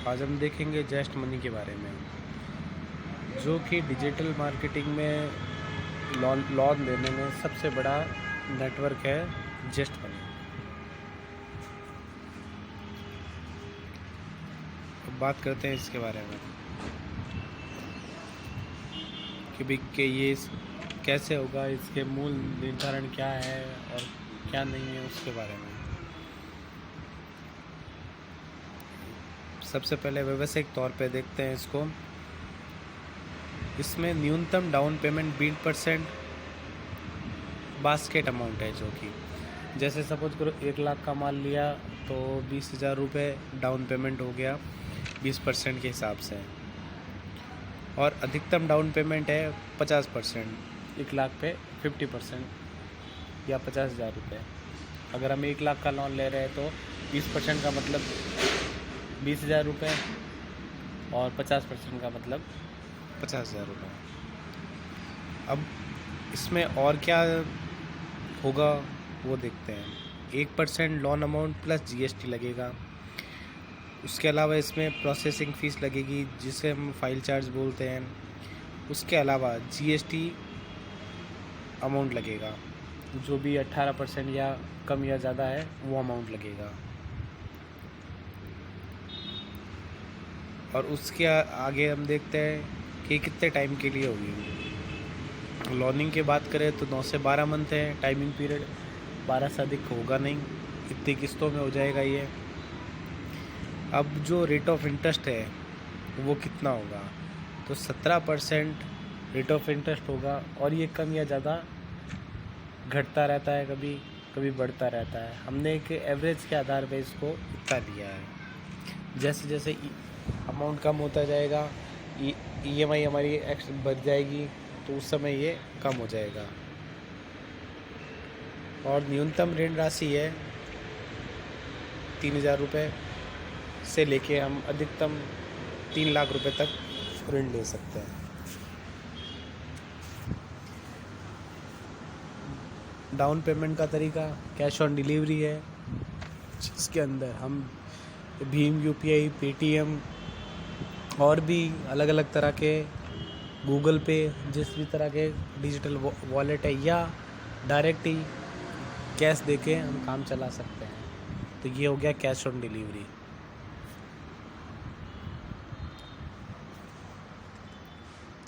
आज हम देखेंगे जस्ट मनी के बारे में, जो कि डिजिटल मार्केटिंग में लोन देने में सबसे बड़ा नेटवर्क है जस्ट मनी। अब बात करते हैं इसके बारे में कि भाई कि ये कैसे होगा, इसके मूल निर्धारण क्या है और क्या नहीं है, उसके बारे में। सबसे पहले व्यावसायिक तौर पे देखते हैं इसको। इसमें न्यूनतम डाउन पेमेंट 20% बास्केट अमाउंट है, जो कि जैसे सपोज करो 1 लाख का माल लिया तो 20,000 रुपये डाउन पेमेंट हो गया 20% के हिसाब से। और अधिकतम डाउन पेमेंट है 50%, 1 लाख पे 50% या 50,000 रुपये। अगर हम 1 लाख का लोन ले रहे हैं तो 20% का मतलब 20,000 रुपये और 50% का मतलब 50,000 रुपये। अब इसमें और क्या होगा वो देखते हैं। 1% लोन अमाउंट प्लस GST लगेगा। उसके अलावा इसमें प्रोसेसिंग फ़ीस लगेगी, जिसे हम फाइल चार्ज बोलते हैं। उसके अलावा GST अमाउंट लगेगा, जो भी 18% या कम या ज़्यादा है वो अमाउंट लगेगा। और उसके आगे हम देखते हैं कि कितने टाइम के लिए होगी। लोनिंग की बात करें तो 9 से 12 मंथ है टाइमिंग पीरियड, 12 से अधिक होगा नहीं, इतनी किस्तों में हो जाएगा ये। अब जो रेट ऑफ इंटरेस्ट है वो कितना होगा, तो 17% रेट ऑफ इंटरेस्ट होगा। और ये कम या ज़्यादा घटता रहता है, कभी कभी बढ़ता रहता है। हमने एक एवरेज के आधार पर इसको इतना लिया है। जैसे जैसे अमाउंट कम होता जाएगा, EMI हमारी बढ़ जाएगी, तो उस समय ये कम हो जाएगा। और न्यूनतम ऋण राशि है 3,000 रुपये से लेके हम अधिकतम 3 लाख रुपए तक ऋण ले सकते हैं। डाउन पेमेंट का तरीका कैश ऑन डिलीवरी है, जिसके अंदर हम भीम UPI, पेटीएम और भी अलग अलग तरह के गूगल पे, जिस भी तरह के डिजिटल वॉलेट है, या डायरेक्ट ही कैश देके हम काम चला सकते हैं। तो ये हो गया कैश ऑन डिलीवरी।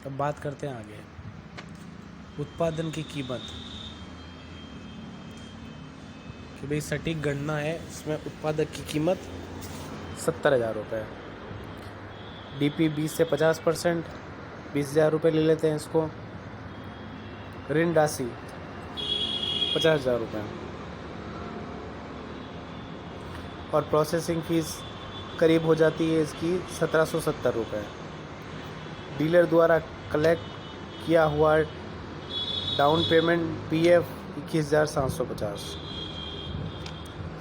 अब बात करते हैं आगे उत्पादन की कीमत, कि भाई सटीक गणना है। इसमें उत्पादक की कीमत 70,000 रुपये। DP 20 से 50%, 20,000 रुपये ले लेते हैं इसको। ऋण राशि 50,000 रुपये और प्रोसेसिंग फ़ीस करीब हो जाती है इसकी 1770 रुपये। डीलर द्वारा कलेक्ट किया हुआ डाउन पेमेंट PF 21,750।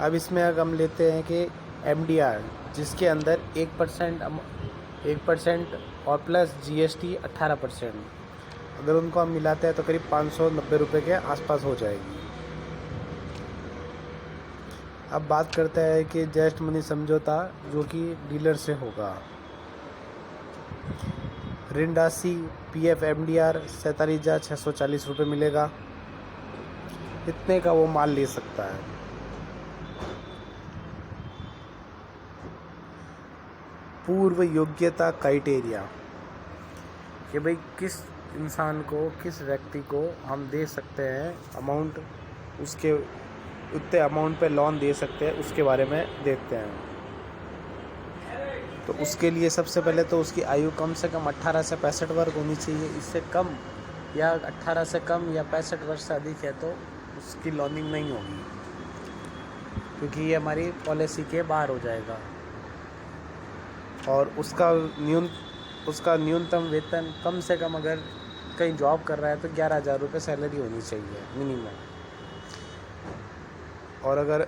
अब इसमें अगर हम लेते हैं कि MDR, जिसके अंदर 1% और प्लस GST 18%, अगर उनको हम मिलाते हैं तो करीब 590 रुपये के आसपास हो जाएगी। अब बात करते हैं कि जस्ट मनी समझौता, जो कि डीलर से होगा। ऋण राशि PF MDR 47,640 रुपये मिलेगा। इतने का वो माल ले सकता है। पूर्व योग्यता क्राइटेरिया, कि भाई किस इंसान को, किस व्यक्ति को हम दे सकते हैं अमाउंट, उसके उतने अमाउंट पे लोन दे सकते हैं, उसके बारे में देखते हैं। तो उसके लिए सबसे पहले तो उसकी आयु कम से कम 18 से 65 वर्ष होनी चाहिए। इससे कम या 18 से कम या 65 वर्ष से अधिक है तो उसकी लोनिंग नहीं होगी, क्योंकि ये हमारी पॉलिसी के बाहर हो जाएगा। और उसका न्यूनतम वेतन कम से कम, अगर कहीं जॉब कर रहा है तो 11,000 रुपये सैलरी होनी चाहिए मिनिमम। और अगर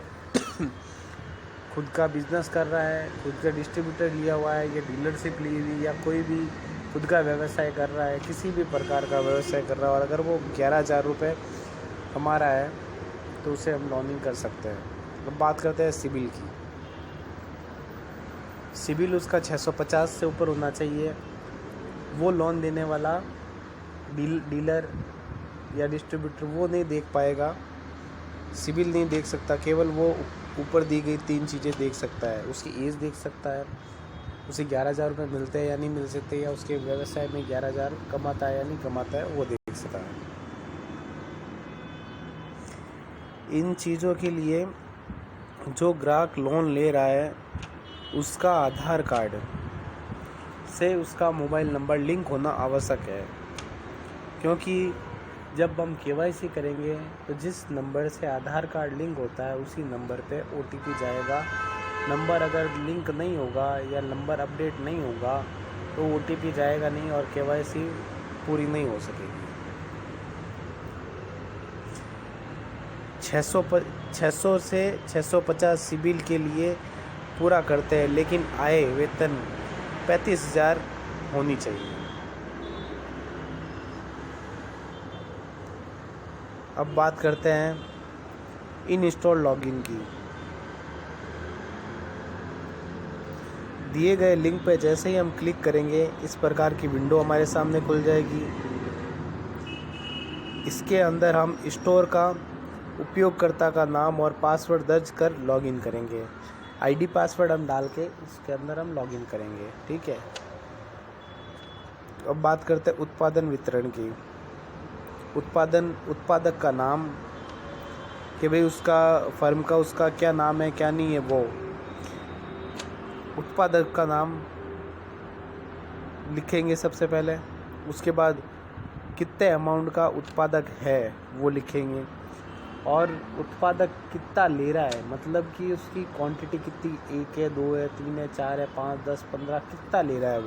खुद का बिजनेस कर रहा है, खुद का डिस्ट्रीब्यूटर लिया हुआ है या डीलरशिप ली हुई, या कोई भी खुद का व्यवसाय कर रहा है, किसी भी प्रकार का व्यवसाय कर रहा है, और अगर वो 11,000 रुपये कमा रहा है तो उसे हम लोनिंग कर सकते हैं। अब बात करते हैं सिबिल की। सिबिल उसका 650 से ऊपर होना चाहिए। वो लोन देने वाला डीलर या डिस्ट्रीब्यूटर वो नहीं देख पाएगा, सिबिल नहीं देख सकता, केवल वो ऊपर दी गई 3 चीज़ें देख सकता है। उसकी एज देख सकता है, उसे 11,000 रुपये मिलते हैं या नहीं मिल सकते, या उसके व्यवसाय में 11,000 कमाता है या नहीं कमाता है, वो देख सकता है। इन चीज़ों के लिए जो ग्राहक लोन ले रहा है उसका आधार कार्ड से उसका मोबाइल नंबर लिंक होना आवश्यक है, क्योंकि जब हम KYC करेंगे तो जिस नंबर से आधार कार्ड लिंक होता है उसी नंबर पे OTP जाएगा। नंबर अगर लिंक नहीं होगा या नंबर अपडेट नहीं होगा तो OTP जाएगा नहीं और KYC पूरी नहीं हो सकेगी। 600 से 650 सिबिल के लिए पूरा करते हैं, लेकिन आय वेतन 35,000 होनी चाहिए। अब बात करते हैं इनस्टॉल लॉगिन की। दिए गए लिंक पर जैसे ही हम क्लिक करेंगे इस प्रकार की विंडो हमारे सामने खुल जाएगी। इसके अंदर हम स्टोर का उपयोगकर्ता का नाम और पासवर्ड दर्ज कर लॉगिन करेंगे। ID पासवर्ड हम डाल के इसके अंदर हम लॉगिन करेंगे, ठीक है। अब बात करते हैं उत्पादन वितरण की। उत्पादक का नाम कि भाई उसका फर्म का उसका क्या नाम है क्या नहीं है, वो उत्पादक का नाम लिखेंगे सबसे पहले। उसके बाद कितने अमाउंट का उत्पादक है वो लिखेंगे, और उत्पादक कितना ले रहा है, मतलब कि उसकी क्वांटिटी कितनी, 1 है 2 है 3 है 4 है 5 10 15 कितना ले रहा है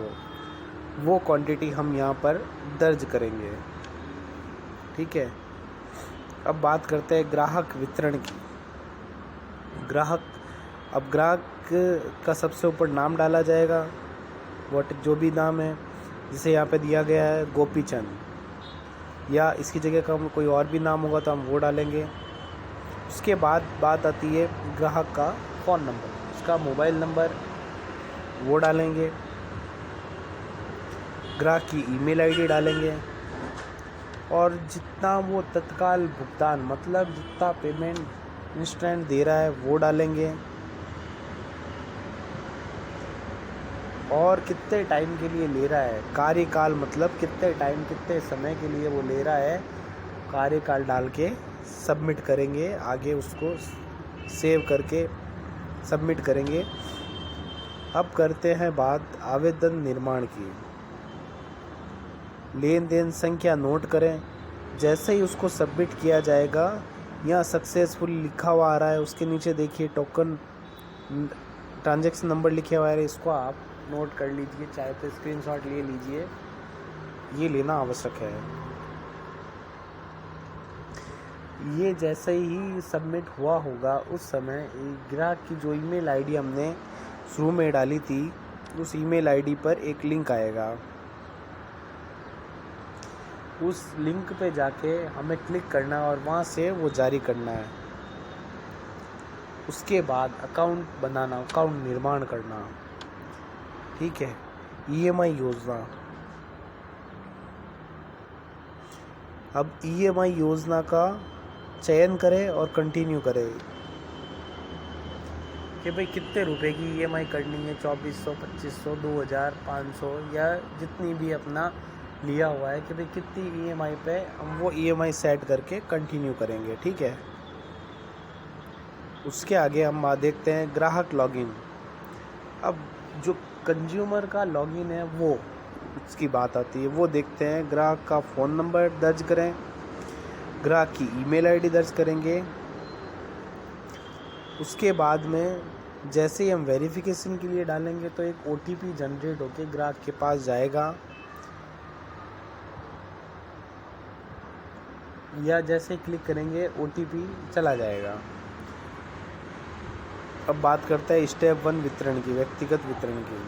वो क्वांटिटी हम यहाँ पर दर्ज करेंगे, ठीक है। अब बात करते हैं ग्राहक वितरण की। ग्राहक का सबसे ऊपर नाम डाला जाएगा, जो भी नाम है, जिसे यहाँ पे दिया गया है गोपीचंद, या इसकी जगह का कोई और भी नाम होगा तो हम वो डालेंगे। उसके बाद बात आती है ग्राहक का फ़ोन नंबर, उसका मोबाइल नंबर वो डालेंगे। ग्राहक की ईमेल ID डालेंगे, और जितना वो तत्काल भुगतान मतलब जितना पेमेंट इंस्टेंट दे रहा है वो डालेंगे, और कितने टाइम के लिए ले रहा है, कार्यकाल मतलब कितने टाइम कितने समय के लिए वो ले रहा है, कार्यकाल डाल के सबमिट करेंगे। आगे उसको सेव करके सबमिट करेंगे। अब करते हैं बात आवेदन निर्माण की। लेन देन संख्या नोट करें। जैसे ही उसको सबमिट किया जाएगा, यहाँ सक्सेसफुल लिखा हुआ आ रहा है, उसके नीचे देखिए टोकन ट्रांजैक्शन नंबर लिखे हुआ है, इसको आप नोट कर लीजिए, चाहे तो स्क्रीनशॉट ले लीजिए, ये लेना आवश्यक है। ये जैसे ही सबमिट हुआ होगा उस समय ग्राहक की जो ईमेल ID हमने शुरू में डाली थी उस ईमेल ID पर एक लिंक आएगा। उस लिंक पे जाके हमें क्लिक करना है और वहाँ से वो जारी करना है। उसके बाद अकाउंट बनाना, अकाउंट निर्माण करना, ठीक है। EMI योजना। अब EMI योजना का चयन करें और कंटिन्यू करें कि भाई कितने रुपए की EMI करनी है, 2400, 2500, 2000, 500 या जितनी भी अपना लिया हुआ है कि भाई कितनी EMI पे हम वो EMI सेट करके कंटिन्यू करेंगे, ठीक है। उसके आगे हम देखते हैं ग्राहक लॉगिन। अब जो कंज्यूमर का लॉगिन है वो उसकी बात आती है, वो देखते हैं। ग्राहक का फ़ोन नंबर दर्ज करें, ग्राहक की ईमेल ID दर्ज करेंगे। उसके बाद में जैसे ही हम वेरिफिकेशन के लिए डालेंगे तो एक OTP जनरेट होकर ग्राहक के पास जाएगा, या जैसे क्लिक करेंगे OTP चला जाएगा। अब बात करते हैं स्टेप 1 वितरण की, व्यक्तिगत वितरण की।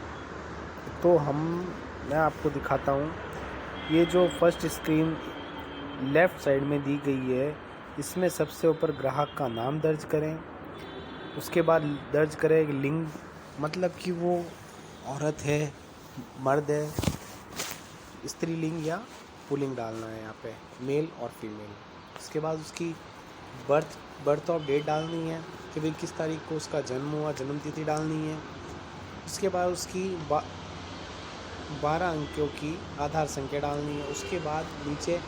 तो मैं आपको दिखाता हूँ। ये जो फर्स्ट स्क्रीन लेफ़्ट साइड में दी गई है, इसमें सबसे ऊपर ग्राहक का नाम दर्ज करें। उसके बाद दर्ज करें लिंक, मतलब कि वो औरत है, मर्द है, स्त्रीलिंग या पुल्लिंग डालना है यहाँ पे, मेल और फीमेल। उसके बाद उसकी बर्थ और डेट डालनी है कि भाई किस तारीख को उसका जन्म हुआ, जन्म तिथि डालनी है। उसके बाद उसकी 12 अंकों की आधार संख्या डालनी है। उसके बाद नीचे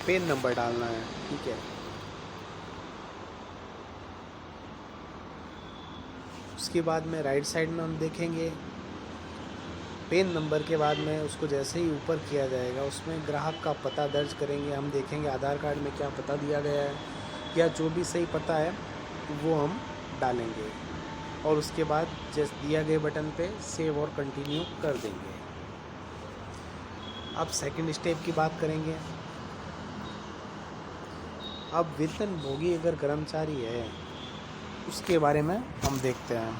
पेन नंबर डालना है, ठीक है। उसके बाद में राइट साइड में हम देखेंगे पेन नंबर के बाद में उसको जैसे ही ऊपर किया जाएगा उसमें ग्राहक का पता दर्ज करेंगे। हम देखेंगे आधार कार्ड में क्या पता दिया गया है, या जो भी सही पता है वो हम डालेंगे, और उसके बाद जैसे दिया गए बटन पे सेव और कंटिन्यू कर देंगे। अब सेकंड स्टेप की बात करेंगे। अब वेतनभोगी अगर कर्मचारी है उसके बारे में हम देखते हैं।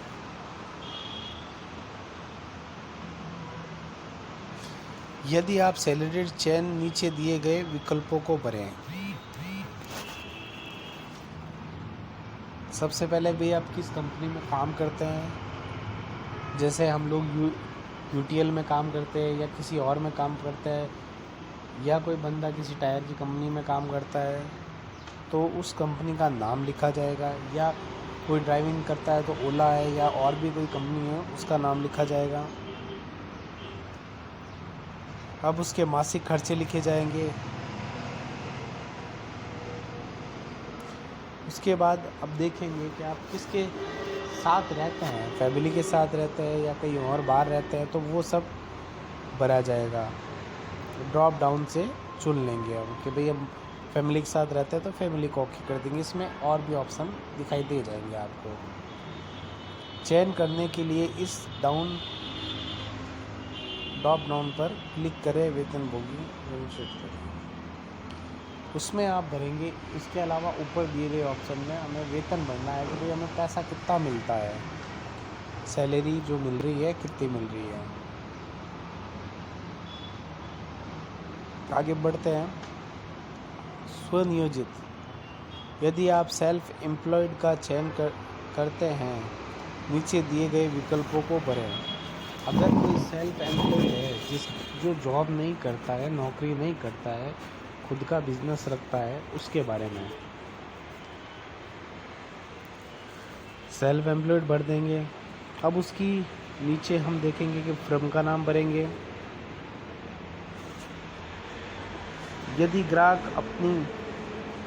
यदि आप सैलरीड चयन नीचे दिए गए विकल्पों को भरें। सबसे पहले भी आप किस कंपनी में काम करते हैं, जैसे हम लोग यूटीएल में काम करते हैं या किसी और में काम करते हैं, या कोई बंदा किसी टायर की कंपनी में काम करता है तो उस कंपनी का नाम लिखा जाएगा, या कोई ड्राइविंग करता है तो ओला है या और भी कोई कंपनी है उसका नाम लिखा जाएगा। अब उसके मासिक खर्चे लिखे जाएंगे। उसके बाद अब देखेंगे कि आप किसके साथ रहते हैं, फैमिली के साथ रहते हैं या कहीं और बाहर रहते हैं, तो वो सब भरा जाएगा। ड्रॉप डाउन से चुन लेंगे हम कि भाई हम फैमिली के साथ रहते हैं तो फैमिली को ओके कर देंगे। इसमें और भी ऑप्शन दिखाई दे जाएंगे आपको। चयन करने के लिए इस ड्रॉप डाउन पर क्लिक करें, वेतनभोगी सेट करें, उसमें आप भरेंगे। इसके अलावा ऊपर दिए गए ऑप्शन में हमें वेतन भरना है कि भाई हमें पैसा कितना मिलता है, सैलरी जो मिल रही है कितनी मिल रही है। आगे बढ़ते हैं। स्वनियोजित। यदि आप सेल्फ एम्प्लॉयड का चयन करते हैं, नीचे दिए गए विकल्पों को भरें। अगर कोई सेल्फ एम्प्लॉयड है जो जॉब नहीं करता है, नौकरी नहीं करता है, खुद का बिजनेस रखता है, उसके बारे में सेल्फ एम्प्लॉयड भर देंगे। अब उसकी नीचे हम देखेंगे कि फर्म का नाम भरेंगे। यदि ग्राहक अपनी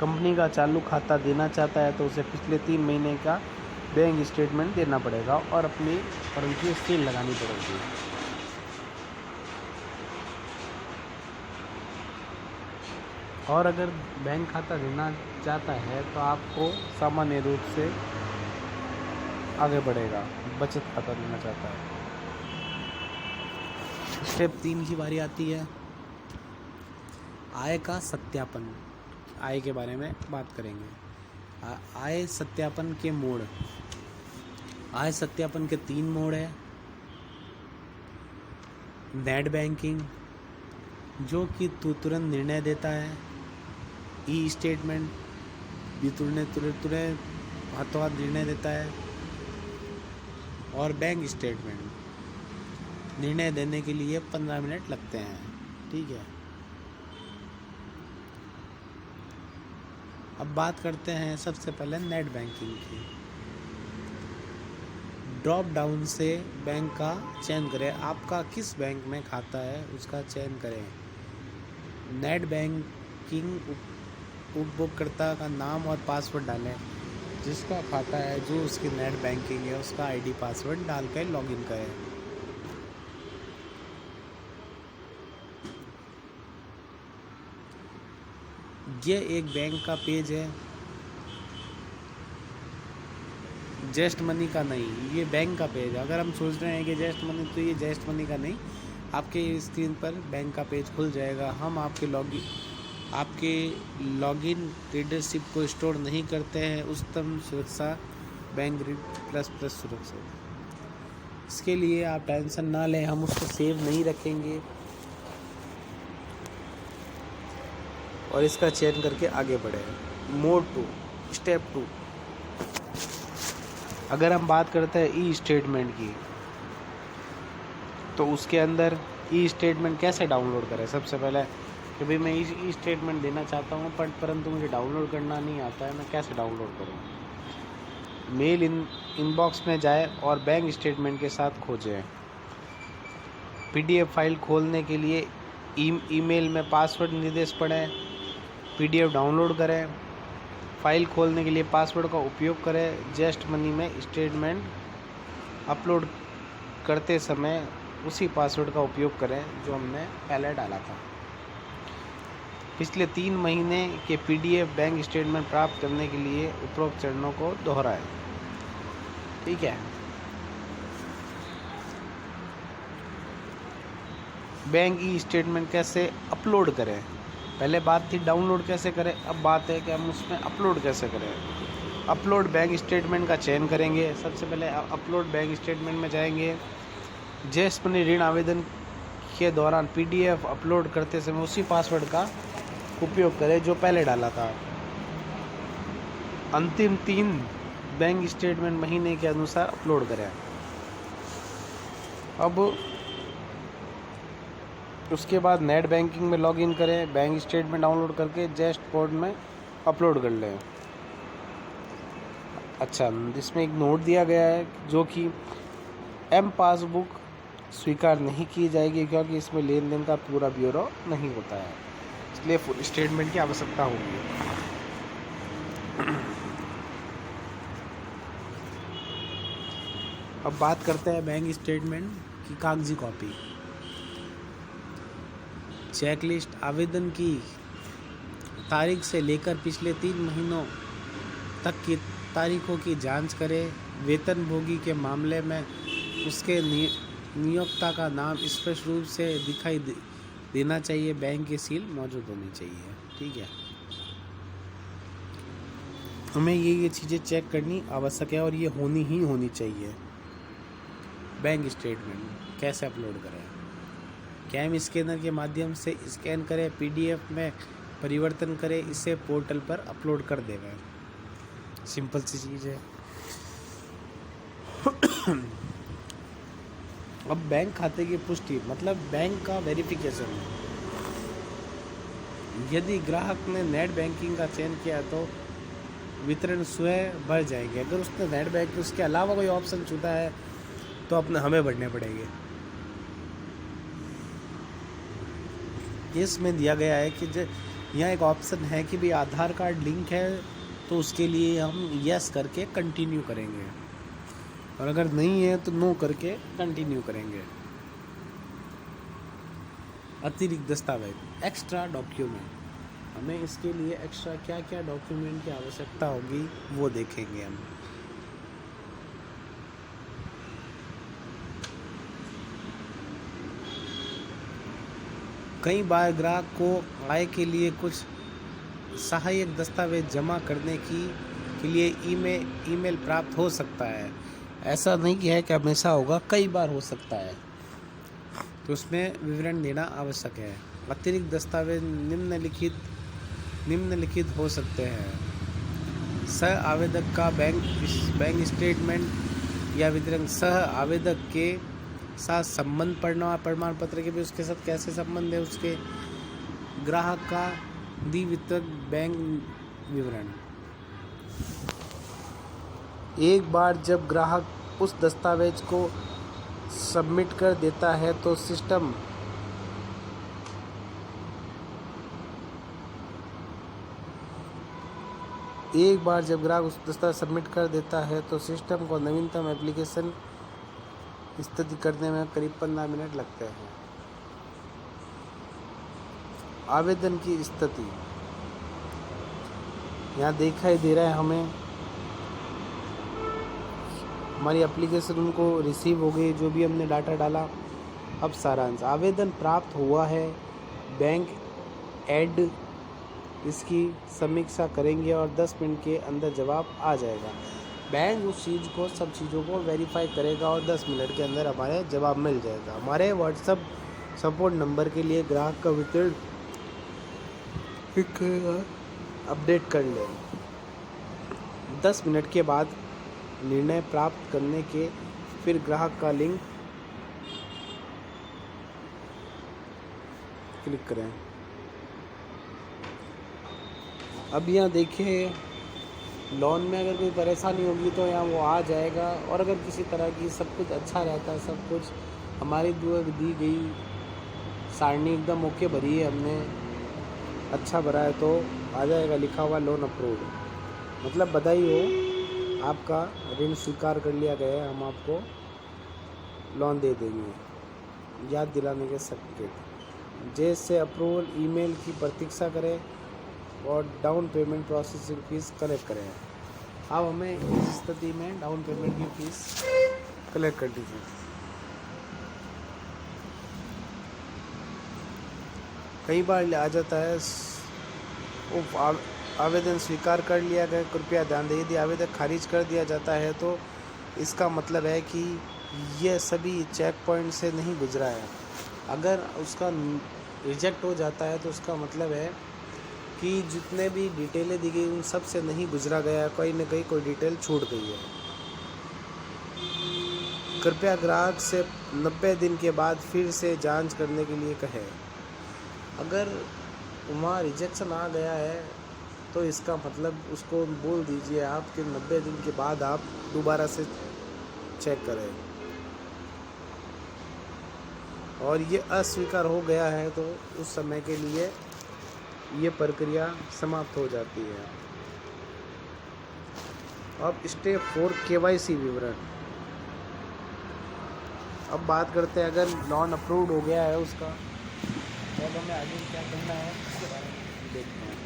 कंपनी का चालू खाता देना चाहता है तो उसे पिछले 3 महीने का बैंक स्टेटमेंट देना पड़ेगा और अपनी फर्म की सील लगानी पड़ेगी। और अगर बैंक खाता देना चाहता है तो आपको सामान्य रूप से आगे बढ़ेगा, बचत खाता देना चाहता है। स्टेप 3 की बारी आती है आय का सत्यापन। आय के बारे में बात करेंगे। आय सत्यापन के मोड। आय सत्यापन के 3 मोड है। नेट बैंकिंग जो कि तुरंत निर्णय देता है। ई स्टेटमेंट भी तुरंत हाथों हाथ निर्णय देता है। और बैंक स्टेटमेंट निर्णय देने के लिए 15 मिनट लगते हैं, ठीक है। अब बात करते हैं सबसे पहले नेट बैंकिंग की। ड्रॉप डाउन से बैंक का चयन करें। आपका किस बैंक में खाता है उसका चयन करें। नेट बैंकिंग उपभोक्ता का नाम और पासवर्ड डालें। जिसका खाता है, जो उसकी नेट बैंकिंग है, उसका आईडी पासवर्ड डाल कर लॉगिन करें। ये एक बैंक का पेज है, जस्ट मनी का नहीं, ये बैंक का पेज है। अगर हम सोच रहे हैं कि जस्ट मनी, तो ये जस्ट मनी का नहीं, आपके स्क्रीन पर बैंक का पेज खुल जाएगा। हम आपके लॉगिन रीडरशिप को स्टोर नहीं करते हैं। उच्चतम सुरक्षा बैंक प्लस सुरक्षा। इसके लिए आप टेंशन ना लें, हम उसको सेव नहीं रखेंगे और इसका चयन करके आगे बढ़े। Mode 2, step 2। अगर हम बात करते हैं ई स्टेटमेंट की, तो उसके अंदर ई स्टेटमेंट कैसे डाउनलोड करें। सबसे पहले कि भाई मैं ई स्टेटमेंट देना चाहता हूँ परंतु मुझे डाउनलोड करना नहीं आता है, मैं कैसे डाउनलोड करूँ। मेल इनबॉक्स में जाए और बैंक स्टेटमेंट के साथ खोजें। PDF फाइल खोलने के लिए ईमेल में पासवर्ड निर्देश पढ़ें, PDF डाउनलोड करें। फाइल खोलने के लिए पासवर्ड का उपयोग करें। जेस्ट मनी में स्टेटमेंट अपलोड करते समय उसी पासवर्ड का उपयोग करें जो हमने पहले डाला था। पिछले 3 महीने के PDF बैंक स्टेटमेंट प्राप्त करने के लिए उपरोक्त चरणों को दोहराएं। ठीक है। बैंक ई स्टेटमेंट कैसे अपलोड करें। पहले बात थी डाउनलोड कैसे करें, अब बात है कि हम उसमें अपलोड कैसे करें। अपलोड बैंक स्टेटमेंट का चयन करेंगे। सबसे पहले अपलोड बैंक स्टेटमेंट में जाएंगे। जेस्ट मनी ऋण आवेदन के दौरान PDF अपलोड करते समय उसी पासवर्ड का उपयोग करें जो पहले डाला था। अंतिम 3 बैंक स्टेटमेंट महीने के अनुसार अपलोड करें। अब उसके बाद नेट बैंकिंग में लॉगिन करें। बैंक स्टेटमेंट डाउनलोड करके जेस्ट पोर्ट में अपलोड कर लें। अच्छा, इसमें एक नोट दिया गया है जो कि M पासबुक स्वीकार नहीं की जाएगी क्योंकि इसमें लेन देन का पूरा ब्यौरा नहीं होता है, इसलिए फुल स्टेटमेंट की आवश्यकता होगी। अब बात करते हैं बैंक स्टेटमेंट की कागजी कॉपी। चेकलिस्ट आवेदन की तारीख से लेकर पिछले 3 महीनों तक की तारीखों की जांच करें। वेतनभोगी के मामले में उसके नियोक्ता का नाम स्पष्ट रूप से दिखाई देना चाहिए। बैंक की सील मौजूद होनी चाहिए। ठीक है, हमें ये चीज़ें चेक करनी आवश्यक है और ये होनी चाहिए। बैंक स्टेटमेंट कैसे अपलोड करें। कैम स्कैनर के माध्यम से स्कैन करें, PDF में परिवर्तन करें, इसे पोर्टल पर अपलोड कर देंगे। सिंपल सी चीज़ है। अब बैंक खाते की पुष्टि मतलब बैंक का वेरिफिकेशन। यदि ग्राहक ने नेट बैंकिंग का चयन किया तो वितरण स्वयं भर जाएंगे। अगर उसने नेट बैंकिंग उसके अलावा कोई ऑप्शन चुना है तो हमें भरने पड़ेंगे। इसमें दिया गया है कि यहाँ एक ऑप्शन है कि भाई आधार कार्ड लिंक है तो उसके लिए हम यस करके कंटिन्यू करेंगे और अगर नहीं है तो नो करके कंटिन्यू करेंगे। अतिरिक्त दस्तावेज एक्स्ट्रा डॉक्यूमेंट, हमें इसके लिए एक्स्ट्रा क्या क्या डॉक्यूमेंट की आवश्यकता होगी वो देखेंगे हम। कई बार ग्राहक को आय के लिए कुछ सहायक दस्तावेज जमा करने के लिए ईमेल प्राप्त हो सकता है। ऐसा नहीं है कि हमेशा होगा, कई बार हो सकता है, तो उसमें विवरण देना आवश्यक है। अतिरिक्त दस्तावेज निम्नलिखित हो सकते हैं। सह आवेदक का बैंक स्टेटमेंट या वितरण, सह आवेदक के साथ संबंध प्रमाण पत्र के भी उसके साथ कैसे संबंध है उसके, ग्राहक का द्विवितरक बैंक विवरण। एक बार जब ग्राहक उस दस्तावेज को सबमिट कर देता है तो सिस्टम को नवीनतम एप्लीकेशन स्थिति करने में करीब 15 मिनट लगते हैं। आवेदन की स्थिति यहाँ दिखाई दे रहा है हमें। हमारी एप्लीकेशन उनको रिसीव हो गई, जो भी हमने डाटा डाला। अब सारांश, आवेदन प्राप्त हुआ है, बैंक ऐड इसकी समीक्षा करेंगे और 10 मिनट के अंदर जवाब आ जाएगा। बैंक उस सब चीज़ों को वेरीफाई करेगा और 10 मिनट के अंदर हमारे जवाब मिल जाएगा। हमारे व्हाट्सएप सपोर्ट नंबर के लिए ग्राहक का वितरण अपडेट कर लें। 10 मिनट के बाद निर्णय प्राप्त करने के फिर ग्राहक का लिंक क्लिक करें। अब यहाँ देखिए लोन में अगर कोई परेशानी होगी तो यहाँ वो आ जाएगा, और अगर किसी तरह की सब कुछ अच्छा रहता है, सब कुछ हमारी दी गई सारणी एकदम ओके भरी है हमने, अच्छा भरा है, तो आ जाएगा लिखा हुआ लोन अप्रूव्ड, मतलब बधाई हो, आपका ऋण स्वीकार कर लिया गया है, हम आपको लोन दे देंगे। याद दिलाने के संकेत। जैसे अप्रूवल ईमेल की प्रतीक्षा करें और down payment processing fees collect करें। अब हमें इस स्थिति में डाउन पेमेंट की फीस कलेक्ट कर दीजिए। कई बार आ जाता है आवेदन स्वीकार कर लिया गया, कृपया ध्यान दें। यदि आवेदन खारिज कर दिया जाता है तो इसका मतलब है कि यह सभी चेक पॉइंट से नहीं गुजरा है। अगर उसका रिजेक्ट हो जाता है तो उसका मतलब है कि जितने भी डिटेलें दी गई उन सब से नहीं गुजरा गया है, कहीं ना कहीं कोई डिटेल छूट गई है। कृपया ग्राहक से 90 दिन के बाद फिर से जांच करने के लिए कहें। अगर वहाँ रिजेक्शन आ गया है तो इसका मतलब उसको बोल दीजिए आप कि 90 दिन के बाद आप दोबारा से चेक करें, और ये अस्वीकार हो गया है तो उस समय के लिए ये प्रक्रिया समाप्त हो जाती है। अब स्टेप 4 KYC विवरण। अब बात करते हैं अगर लोन अप्रूव्ड हो गया है उसका, तो अब हमें आगे क्या करना है इसके बारे में देखते हैं।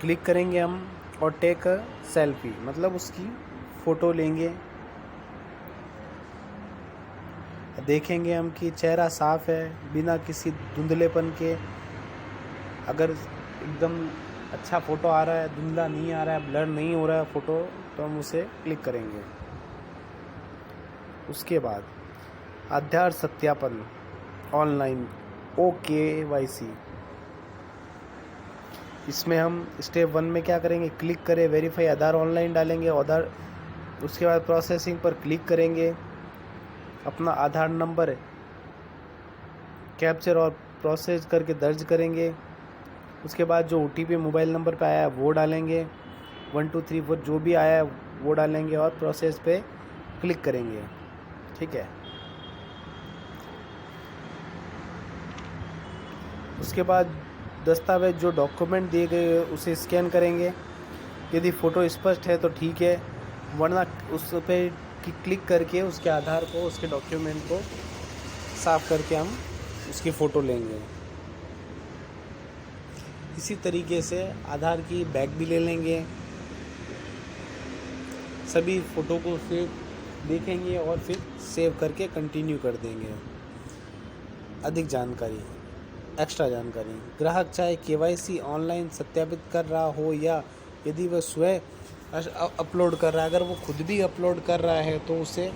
क्लिक करेंगे हम और टेक अ सेल्फी, मतलब उसकी फ़ोटो लेंगे। देखेंगे हम कि चेहरा साफ़ है बिना किसी धुंधलेपन के। अगर एकदम अच्छा फ़ोटो आ रहा है, धुंधला नहीं आ रहा है, ब्लर नहीं हो रहा है फ़ोटो, तो हम उसे क्लिक करेंगे। उसके बाद आधार सत्यापन ऑनलाइन OKYC। इसमें हम स्टेप 1 में क्या करेंगे, क्लिक करें, वेरीफाई आधार ऑनलाइन डालेंगे आधार। उसके बाद प्रोसेसिंग पर क्लिक करेंगे, अपना आधार नंबर कैप्चर और प्रोसेस करके दर्ज करेंगे। उसके बाद जो OTP मोबाइल नंबर पे आया है वो डालेंगे, 1 2 3 4 जो भी आया है वो डालेंगे और प्रोसेस पे क्लिक करेंगे। ठीक है। उसके बाद दस्तावेज जो डॉक्यूमेंट दिए गए उसे स्कैन करेंगे। यदि फ़ोटो स्पष्ट है तो ठीक है, वरना उस पर क्लिक करके उसके आधार को, उसके डॉक्यूमेंट को साफ करके हम उसकी फ़ोटो लेंगे। इसी तरीके से आधार की बैक भी ले लेंगे। सभी फ़ोटो को फिर देखेंगे और फिर सेव करके कंटिन्यू कर देंगे। अधिक जानकारी, एक्स्ट्रा जानकारी। ग्राहक चाहे KYC ऑनलाइन सत्यापित कर रहा हो या यदि वह स्वयं अपलोड कर रहा है, अगर वो खुद भी अपलोड कर रहा है तो उसे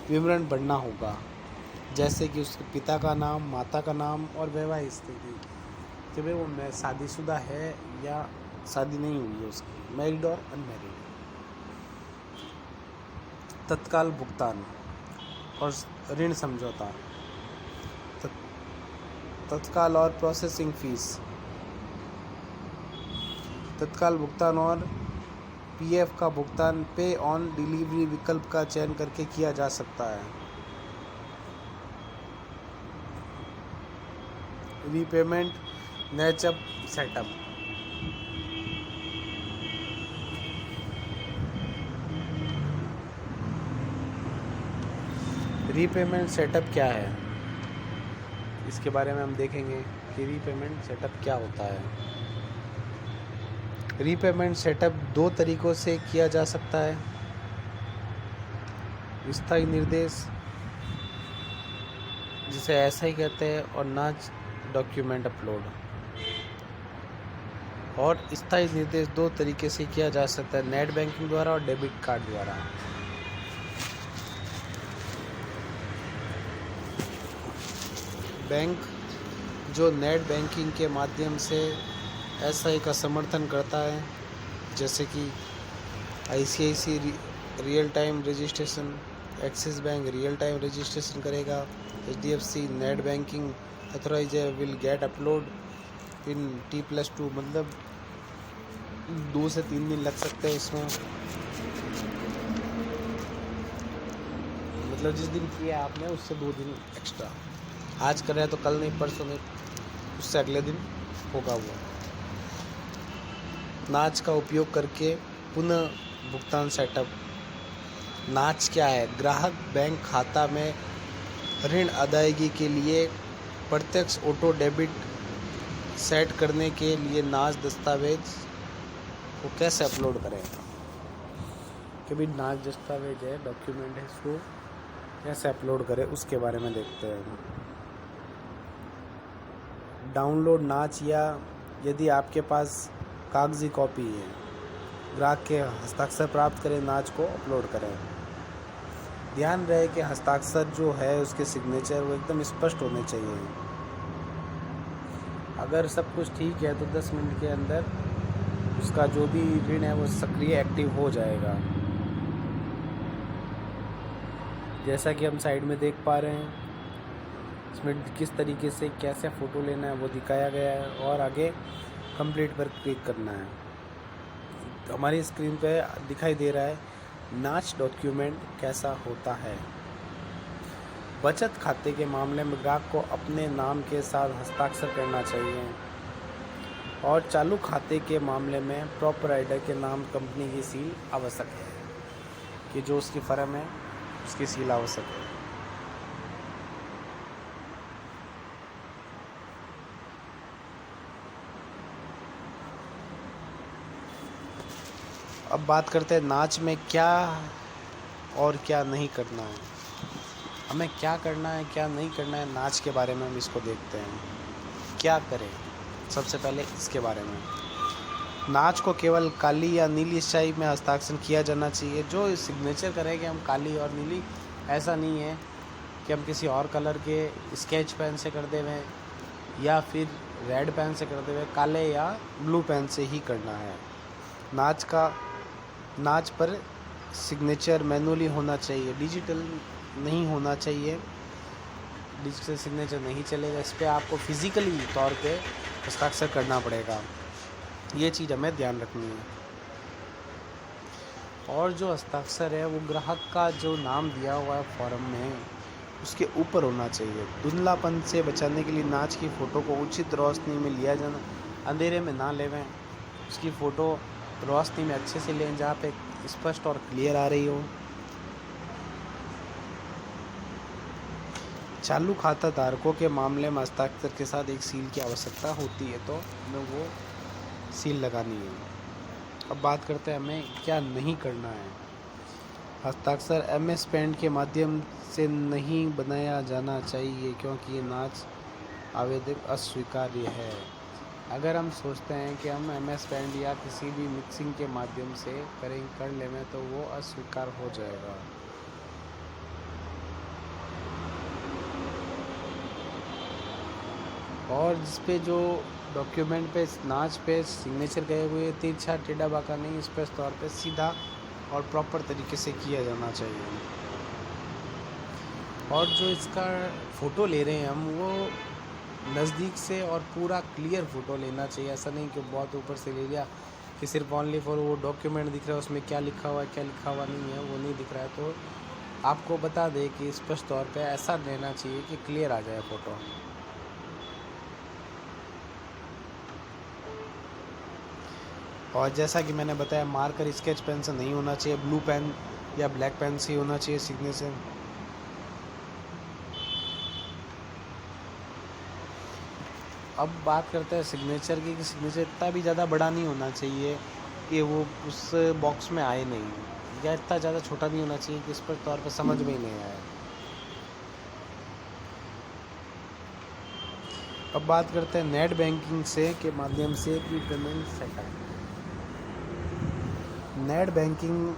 विवरण भरना होगा, जैसे कि उसके पिता का नाम, माता का नाम और वैवाहिक स्थिति, कि भाई वो शादीशुदा है या शादी नहीं हुई है उसकी, मैरिड और अनमैरिड। तत्काल भुगतान और ऋण समझौता। तत्काल और प्रोसेसिंग फीस। तत्काल भुगतान और PF का भुगतान पे ऑन डिलीवरी विकल्प का चयन करके किया जा सकता है। रीपेमेंट नेचअप सेटअप। रीपेमेंट सेटअप क्या है, इसके बारे में हम देखेंगे कि रीपेमेंट सेटअप क्या होता है। रीपेमेंट सेटअप 2 तरीक़ों से किया जा सकता है। स्थायी निर्देश, जिसे ऐसा ही कहते हैं, और नाच डॉक्यूमेंट अपलोड। और स्थायी निर्देश 2 तरीके से किया जा सकता है, नेट बैंकिंग द्वारा और डेबिट कार्ड द्वारा। बैंक जो नेट बैंकिंग के माध्यम से SI का समर्थन करता है, जैसे कि ICICI real time registration, Axis bank real time registration करेगा। HDFC net banking authoriser will get upload in T+2, मतलब 2 से 3 दिन लग सकते हैं इसमें। मतलब जिस दिन किया आपने उससे 2 दिन एक्स्ट्रा, आज कर रहे हैं तो कल नहीं, परसों नहीं, उससे अगले दिन होगा वो। नाच का उपयोग करके पुनः भुगतान सेटअप। नाच क्या है? ग्राहक बैंक खाता में ऋण अदायगी के लिए प्रत्यक्ष ऑटो डेबिट सेट करने के लिए नाच दस्तावेज को कैसे अपलोड करें। कि भी नाच दस्तावेज है, डॉक्यूमेंट है, इसको कैसे अपलोड करें उसके बारे में देखते हैं। डाउनलोड नाच, या यदि आपके पास कागजी कॉपी है, ग्राहक के हस्ताक्षर प्राप्त करें, नाच को अपलोड करें। ध्यान रहे कि हस्ताक्षर जो है उसके सिग्नेचर वो एकदम स्पष्ट होने चाहिए। अगर सब कुछ ठीक है तो 10 मिनट के अंदर उसका जो भी ऋण है वो सक्रिय एक्टिव हो जाएगा। जैसा कि हम साइड में देख पा रहे हैं, इसमें किस तरीके से कैसे फ़ोटो लेना है वो दिखाया गया है, और आगे कंप्लीट पर क्लिक करना है। तो हमारी स्क्रीन पे दिखाई दे रहा है नाच डॉक्यूमेंट कैसा होता है। बचत खाते के मामले में ग्राहक को अपने नाम के साथ हस्ताक्षर करना चाहिए, और चालू खाते के मामले में प्रोपराइटर के नाम कंपनी की सील आवश्यक है, कि जो उसकी फर्म है उसकी सील आवश्यक है। अब बात करते हैं नाच में क्या और क्या नहीं करना है। हमें क्या करना है क्या नहीं करना है, नाच के बारे में हम इसको देखते हैं। क्या करें, सबसे पहले इसके बारे में। नाच को केवल काली या नीली स्याही में हस्ताक्षर किया जाना चाहिए। जो सिग्नेचर करेंगे हम काली और नीली, ऐसा नहीं है कि हम किसी और कलर के स्केच पेन से कर दे हुए या फिर रेड पेन से कर दे हुए, काले या ब्लू पेन से ही करना है। नाच पर सिग्नेचर मैनुअली होना चाहिए, डिजिटल नहीं होना चाहिए। डिजिटल सिग्नेचर नहीं चलेगा, इस पर आपको फिज़िकली तौर पे हस्ताक्षर करना पड़ेगा। ये चीज़ हमें ध्यान रखनी है। और जो हस्ताक्षर है वो ग्राहक का जो नाम दिया हुआ है फॉर्म में उसके ऊपर होना चाहिए। धुंधलापन से बचाने के लिए नाच की फ़ोटो को उचित रोशनी में लिया जाना, अंधेरे में ना लेवें। उसकी फ़ोटो रोशनी में अच्छे से लें जहाँ पे स्पष्ट और क्लियर आ रही हो। चालू खाता धारकों के मामले में हस्ताक्षर के साथ एक सील की आवश्यकता होती है, तो हमें वो सील लगानी है। अब बात करते हैं हमें क्या नहीं करना है। हस्ताक्षर MS पेंट के माध्यम से नहीं बनाया जाना चाहिए, क्योंकि ये नाच आवेदक अस्वीकार्य है। अगर हम सोचते हैं कि हम MS पेंट या किसी भी मिक्सिंग के माध्यम से कर लें तो वो अस्वीकार हो जाएगा। और जिस पे जो डॉक्यूमेंट पे नाच पे सिग्नेचर गए हुए तिरछा टेढ़ा बांका नहीं, स्पष्ट तौर पे सीधा और प्रॉपर तरीके से किया जाना चाहिए। और जो इसका फ़ोटो ले रहे हैं हम, वो नज़दीक से और पूरा क्लियर फ़ोटो लेना चाहिए। ऐसा नहीं कि बहुत ऊपर से ले लिया कि सिर्फ ओनली फॉर वो डॉक्यूमेंट दिख रहा है, उसमें क्या लिखा हुआ है क्या लिखा हुआ नहीं है वो नहीं दिख रहा है। तो आपको बता दें कि स्पष्ट तौर पे ऐसा लेना चाहिए कि क्लियर आ जाए फ़ोटो। और जैसा कि मैंने बताया, मार्कर स्केच पेन से नहीं होना चाहिए, ब्लू पेन या ब्लैक पेन से ही होना चाहिए सिग्नेचर। अब बात करते हैं सिग्नेचर की, कि सिग्नेचर इतना भी ज़्यादा बड़ा नहीं होना चाहिए कि वो उस बॉक्स में आए नहीं, या इतना ज़्यादा छोटा नहीं होना चाहिए कि इस पर तौर पर समझ में ही नहीं आए। अब बात करते हैं नेट बैंकिंग से के माध्यम से भी पेमेंट सेटअप। नेट बैंकिंग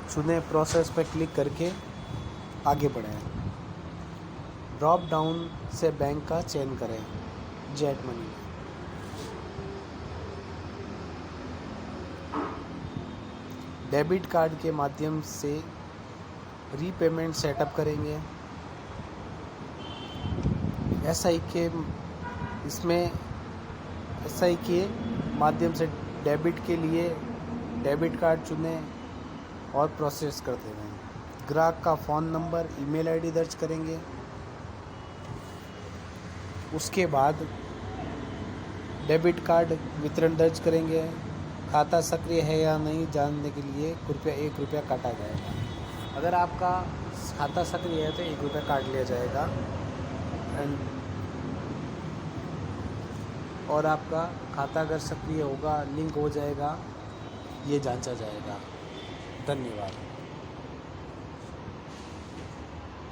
चुने, प्रोसेस पर क्लिक करके आगे बढ़ें। ड्रॉप डाउन से बैंक का चयन करें, जेट मनी। डेबिट कार्ड के माध्यम से रीपेमेंट सेटअप करेंगे। SI के इसमें SI के माध्यम से डेबिट के लिए डेबिट कार्ड चुनें और प्रोसेस कर देंगे। ग्राहक का फ़ोन नंबर, ईमेल आईडी दर्ज करेंगे। उसके बाद डेबिट कार्ड वितरण दर्ज करेंगे। खाता सक्रिय है या नहीं जानने के लिए कृपया 1 रुपया काटा जाएगा। अगर आपका खाता सक्रिय है तो 1 रुपया काट लिया जाएगा और आपका खाता अगर सक्रिय होगा, लिंक हो जाएगा, ये जांचा जाएगा। धन्यवाद।